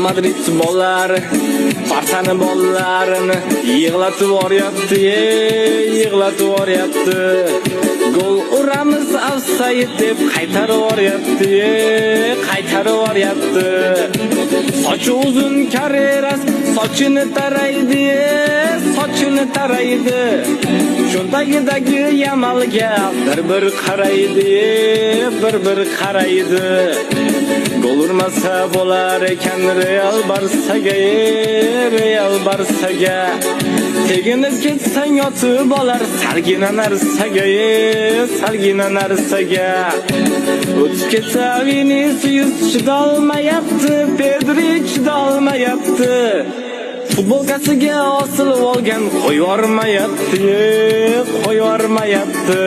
Madrid bollar Barsani bollarini yig'latib oryapti, yig'latib oryapti. Gol uramiz offside deb qaytarib oryapti, qaytarib oryapti. Sochi uzun Carreras sochini taraydi, sochini taraydi. Shundagidagi Yamalga bir qaraydi, bir qaraydi. Gol urmasa bo'lar ekan Real Barsaga, Real Barsaga. Teginib ketsang yotib olar salgina narsaga, salgina narsaga. O'tib ketsa Vinicius chidolmayapti, Pedri chidolmayapti. Futbolkasiga osilib olgan qo'yormayapti, qo'yormayapti.